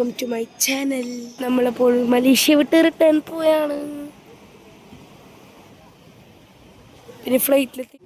Welcome to my channel. നമ്മളപ്പോൾ Malaysia വിട്ട് return പോയാണ്. പിന്നെ ഫ്ലൈറ്റിലെത്തി.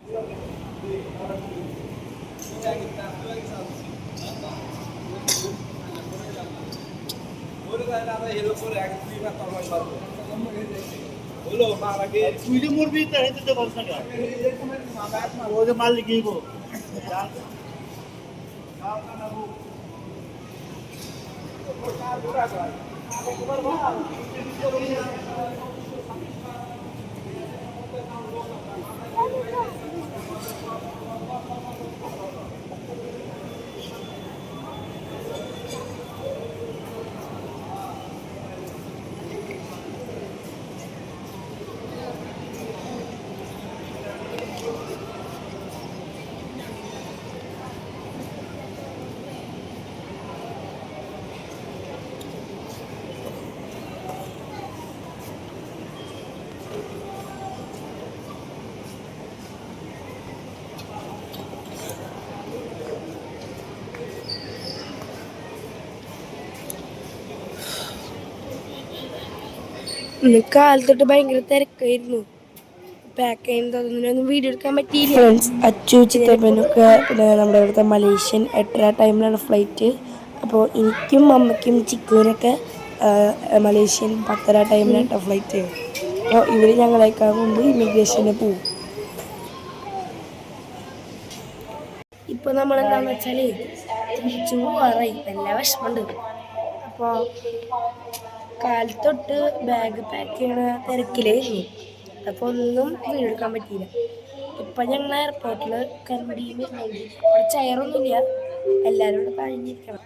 ഇന്ന് കാലത്തൊട്ട് ഭയങ്കര തിരക്കായിരുന്നു. പാക്ക് ചെയ്യുന്നതൊന്നും വീഡിയോ എടുക്കാൻ പറ്റിയില്ല. അച്ചു ചിത്തപ്പനൊക്കെ പിന്നെ നമ്മുടെ ഇവിടുത്തെ മലേഷ്യൻ 8:30 ടൈമിലാണ് ഫ്ലൈറ്റ്. അപ്പോൾ എനിക്കും അമ്മയ്ക്കും ചിക്കുവിനൊക്കെ മലേഷ്യൻ 10:30 ടൈമിലാണ് ഫ്ലൈറ്റ്. അപ്പോൾ ഇവർ ഞങ്ങളേക്കാൾ മുമ്പ് ഇമിഗ്രേഷനിൽ പോകും. ഇപ്പോൾ നമ്മളെന്താണെന്ന് വെച്ചാൽ തിരിച്ചു പോകാറായി. നല്ല വിഷമമുണ്ട്. അപ്പോൾ കാലത്തൊട്ട് ബാഗ് പാക്ക് ചെയ്യണ തിരക്കിലായിരുന്നു. അപ്പോൾ ഒന്നും വീഡിയോ എടുക്കാൻ പറ്റിയില്ല. ഇപ്പം ഞങ്ങൾ എയർപോർട്ടിൽ കരണ്ടിയിൽ അവിടെ ചെയറൊന്നുമില്ല, എല്ലാവരും കൂടെ കഴിഞ്ഞിരിക്കണം.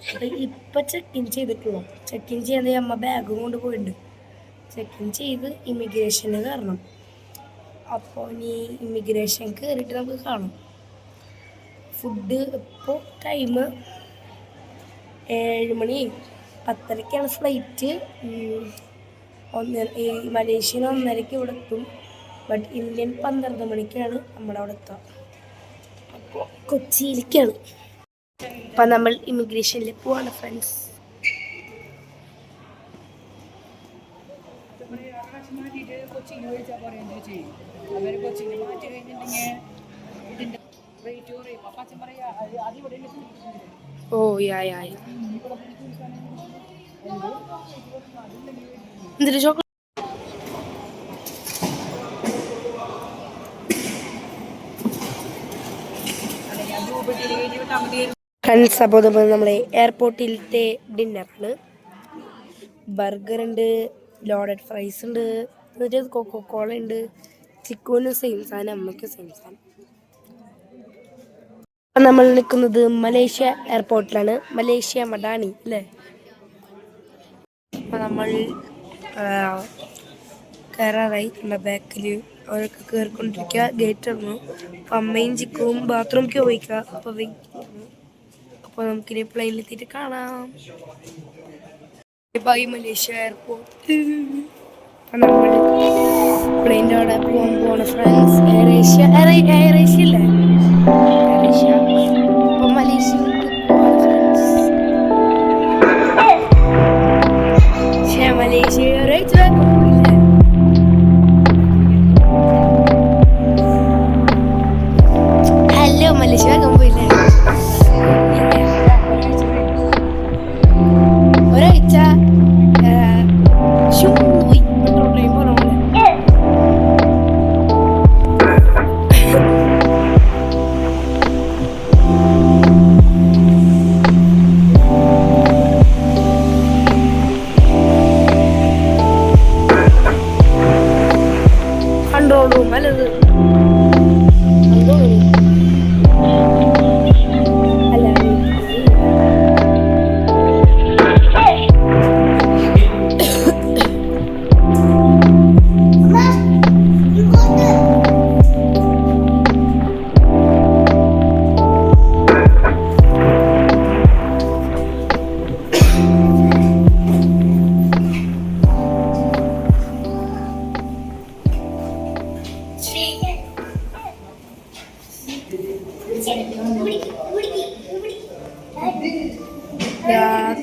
അപ്പം ഇപ്പം ചെക്ക് ഇൻ ചെയ്തിട്ടുള്ളൂ. ചെക്ക് ഇൻ ചെയ്യാൻ അമ്മ ബാഗും കൊണ്ട് പോയിട്ടുണ്ട്. ചെക്ക് ഇൻ ചെയ്ത് ഇമിഗ്രേഷന് കയറണം. അപ്പോൾ ഇനി ഇമിഗ്രേഷൻ കയറിയിട്ട് നമുക്ക് കാണാം. ഫുഡ് ഇപ്പോൾ ടൈം 7 മണി, 10:30ക്കാണ് ഫ്ലൈറ്റ്. മലേഷ്യയിൽ 1:30ക്ക് ഇവിടെ എത്തും. ബട്ട് ഇന്ത്യൻ 12 മണിക്കാണ് നമ്മുടെ അവിടെ എത്തുക. അപ്പോൾ കൊച്ചിയിലേക്കാണ്. അപ്പം നമ്മൾ ഇമിഗ്രേഷനിൽ പോവാണ് ഫ്രണ്ട്സ്. ഓ യാ എന്തൊരു ചോക്ലേറ്റ് ഫ്രണ്ട്സ്. അപ്പോൾ നമ്മളെ എയർപോർട്ടിലത്തെ ഡിന്നറാണ്. ബർഗർ ഉണ്ട്, ലോഡഡ് ഫ്രൈസ് ഉണ്ട്, എന്നിട്ട് കൊക്കോകോള ഉണ്ട്. ചിക്കുവിന് സെയിം സാധനം, അമ്മയ്ക്ക് സെയിം സാധനം. നമ്മൾ നിൽക്കുന്നത് മലേഷ്യ എയർപോർട്ടിലാണ്. മലേഷ്യ മഡാനി അല്ലേ. അപ്പം നമ്മൾ കയറാറായി. നമ്മുടെ ബാക്കിൽ അവരൊക്കെ കയറിക്കൊണ്ടിരിക്കുക. ഗേറ്റ് തുറന്നു. അപ്പം അമ്മയും ചിക്കുവും ബാത്റൂമിലേക്ക് പോയിക്കുക. അപ്പോൾ നമുക്കിനി പ്ലെയിനിലെത്തിയിട്ട് കാണാം. Bye Malaysia airport. അപ്പം നമ്മൾ പ്ലെയിൻ്റെ അവിടെ പോവാണ് ഫ്രണ്ട്സ്. എയർ ഏഷ്യ അല്ലേ. AirAsia. അപ്പം മലേഷ്യ ഹലോ മലേഷ്യ പോയില്ലേ. ഒരാഴ്ച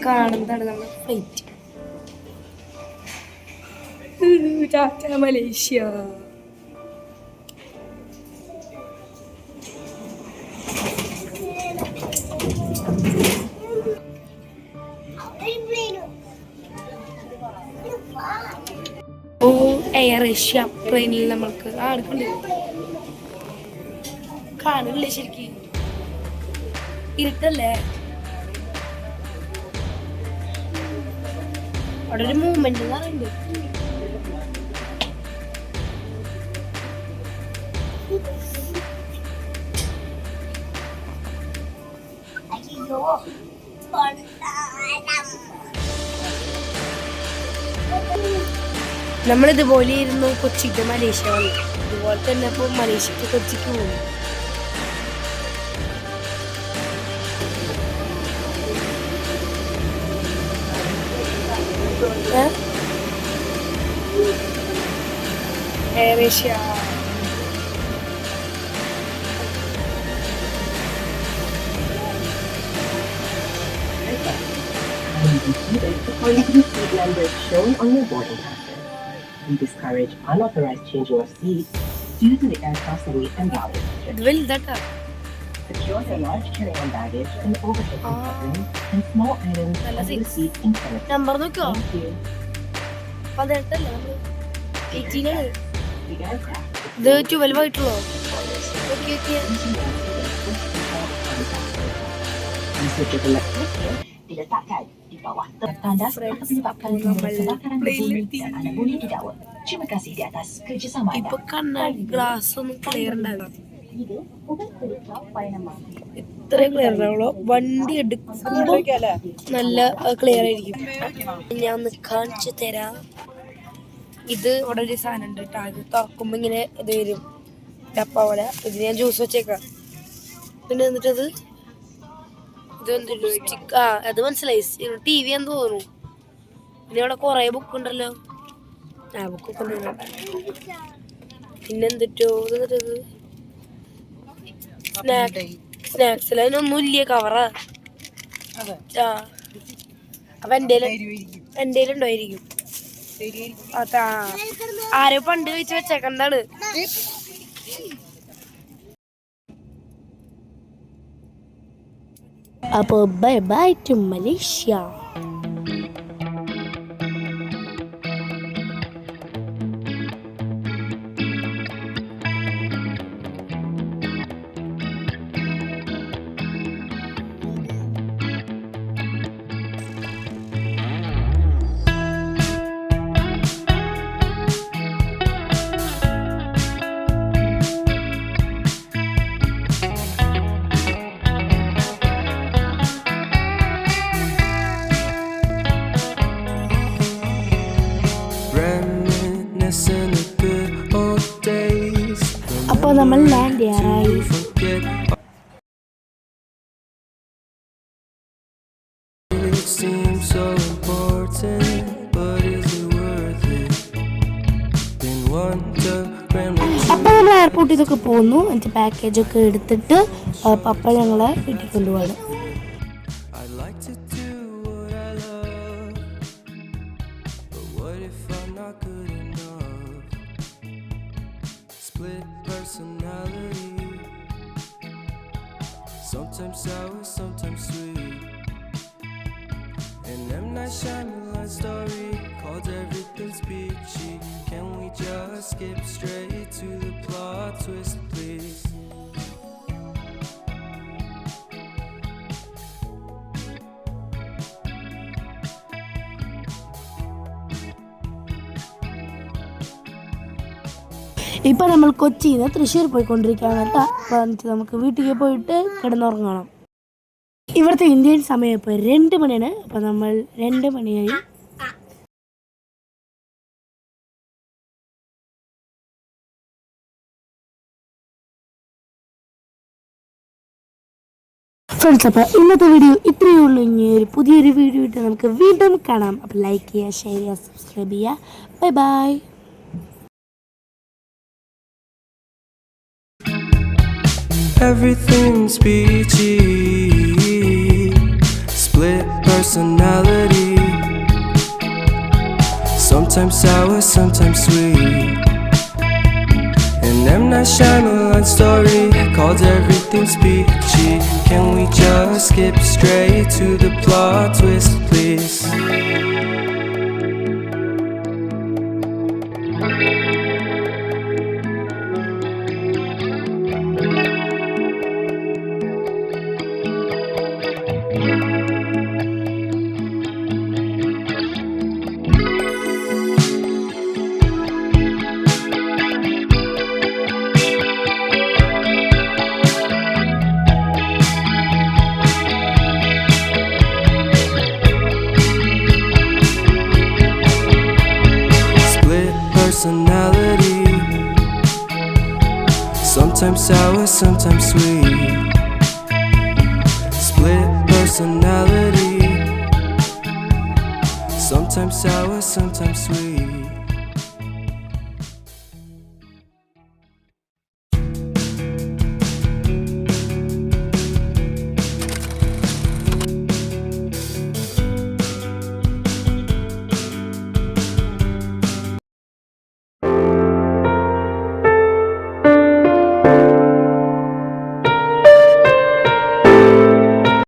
കാണുന്നതാണ് നമ്മുടെ flight. Tata Malaysia. AirAsia ട്രെയിനിൽ നമ്മൾക്ക് അടുക്കുന്നുണ്ട്. കാണില്ലേ ശരിക്കും, ഇരുട്ടല്ലേ. അവിടെ ഒരു മൂവ്മെന്റ് പറയുന്നുണ്ട്. നമ്മളിതുപോലെ ഇരുന്നു കൊച്ചിക്ക് മലേഷ്യ വന്നു. ഇതുപോലെ തന്നെ ഇപ്പോൾ മലേഷ്യക്ക് കൊച്ചിക്ക് പോകും. Air Asia. We discourage unauthorized changing of seats due to the aircraft's weight and baggage. Secure your large carry-on baggage and overhead covering and small items under the seat in front of you. Thank you. ഇത് 12 ആയിട്ടുള്ളോ? Diletakkan di bawah tertandas akan menyebabkan kebakaran bumi dan anda boleh didakwa. Terima kasih di atas kerjasama anda. ഇപ്പൊ കണ്ണാടി glass ഒന്നും clear ഉണ്ടാവില്ല. ഇത്രയും clear ഉണ്ടാവുള്ളൂ. വണ്ടി എടുക്കുമ്പോ നല്ല ക്ലിയർ ആയിരിക്കും. ഞാൻ ഒന്ന് കാണിച്ചു തരാം. ഇത് ഇവിടെ ഒരു സാധനം ഉണ്ട് കേട്ടോ. ഇത് തുറക്കുമ്പോ ഇങ്ങനെ ഇത് വരും, ഡപ്പ പോലെ. ഇത് ഞാൻ ജ്യൂസ് വെച്ചേക്കാം. പിന്നെ എന്നിട്ടത് അത് മനസ്സിലായി, TV എന്ന് തോന്നുന്നു. പിന്നെ ഇവിടെ കൊറേ ബുക്ക് ഉണ്ടല്ലോ. ബുക്കൊക്കെ ഉണ്ടല്ലോ. പിന്നെ എന്തിട്ടോ സ്നാക്സിൽ അതിനൊന്നും ഇല്ല, കവറാ. അപ്പൊ എന്റെ ഉണ്ടായിരിക്കും. അതാ ആരോ പണ്ട് കഴിച്ച് വെച്ചേക്കണ്ടാണ്. അപ്പോൾ ബൈ ബൈ ടു മലേഷ്യ. അപ്പോൾ നമ്മൾ ലാൻഡ് ചെയ്യാറായി. അപ്പോൾ നമ്മൾ എയർപോർട്ടിൽ ഇതൊക്കെ പോന്നു. എന്നിട്ട് പാക്കേജൊക്കെ എടുത്തിട്ട് പപ്പ ഞങ്ങളെ വീട്ടിൽ കൊണ്ടുപോകണം. Sometimes sour, sometimes sweet. And M. Night Shyamalan story called Everything's Peachy. Can we just skip straight to the plot twist, please? ഇപ്പം നമ്മൾ കൊച്ചിയിൽ നിന്ന് തൃശ്ശൂർ പോയിക്കൊണ്ടിരിക്കുകയാണ് കേട്ടോ. അപ്പോൾ എന്നിട്ട് നമുക്ക് വീട്ടിലേക്ക് പോയിട്ട് കിടന്നുറങ്ങണം. ഇവിടുത്തെ ഇന്ത്യൻ സമയം ഇപ്പോൾ 2 മണിയാണ്. അപ്പോൾ നമ്മൾ 2 മണിയായി. ഫ്രണ്ട്സ്, അപ്പോൾ ഇന്നത്തെ വീഡിയോ ഇത്രയേ ഉള്ളൂ. ഇനി ഒരു പുതിയൊരു വീഡിയോ ഇട്ട് നമുക്ക് വീണ്ടും കാണാം. അപ്പോൾ ലൈക്ക് ചെയ്യുക, ഷെയർ ചെയ്യുക, സബ്സ്ക്രൈബ് ചെയ്യുക. Bye bye. Everything's peachy. Split personality. Sometimes sour, sometimes sweet. An M. Night Shyamalan story called Everything's Peachy. Can we just skip straight to the plot twist, please? Personality. Sometimes sour, sometimes sweet. Split personality. Sometimes sour, sometimes sweet.